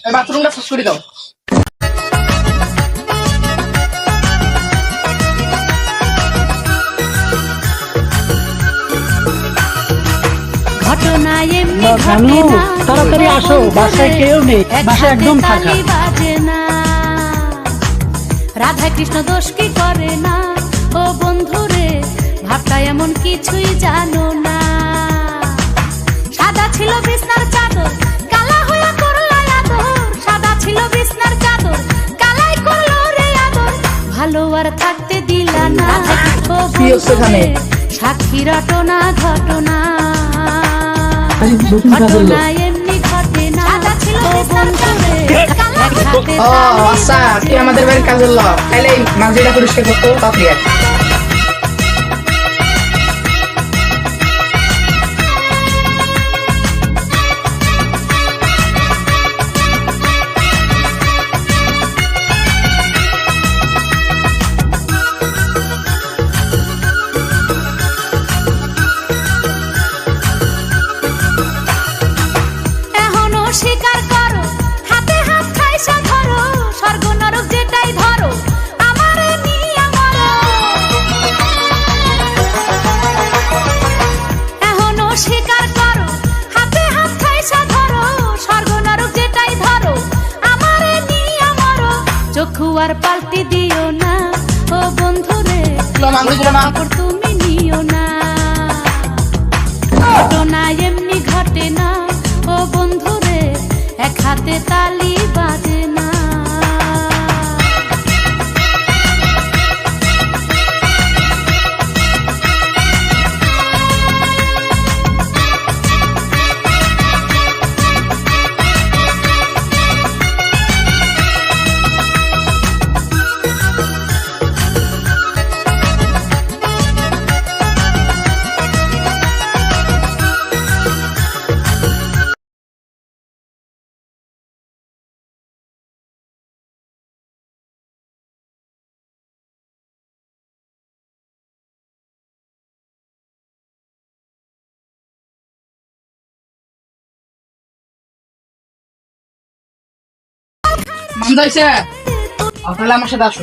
বাথরুমটা শেষ করে দাও। ঘটনা এমনি ঘটে না, তাড়াতাড়ি আসো, বাসায় কেউ নেই, বাসা একদম ফাঁকা। বাজে না, রাধা কৃষ্ণ দোষ কি করে না, ও বন্ধুরে ভাবটা এমন কিছুই জানো না। সাদা ছিল বিছনার চাদর, কালা হইয়া করলা আদর, সাদা ছিল বিছনার চাদর, কালাই করলো রে আদর, ভালো আর থাকতে দিলা না। ও বন্ধুরে সাক্ষী রটনা ঘটনা, ঘটনা এমনি ঘটে না, সাদা ছিল বিছনার চাদর, কালা হাতে ও আচ্ছা, তুই আমাদের বাড়ির কাজের লোক, তাইলে মাঝিটা পরিষ্কার করতো তাড়াতাড়ি আয়। এখনো স্বীকার করো, হাতে হাত খাইসা ধরো, স্বর্গ নরক যেটাই ধরো, আমারে নিয়া মরো। এখনো স্বীকার করো, হাতে হাত খাইসা ধরো, স্বর্গ নরক যেটাই ধরো, আমারে নিয়া মরো। চক্ষু আর পাল্টি দিও না, ও বন্ধুরে খবর তুমি নিও না। ঘটনা এমনি ঘটে না, ও বন্ধুরে এক হাতে তালি বাজে না। মান যাইছে, তাহলে আমার সাথে আসো।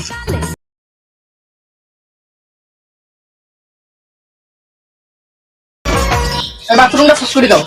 বাথরুমটা শেষ করে দাও।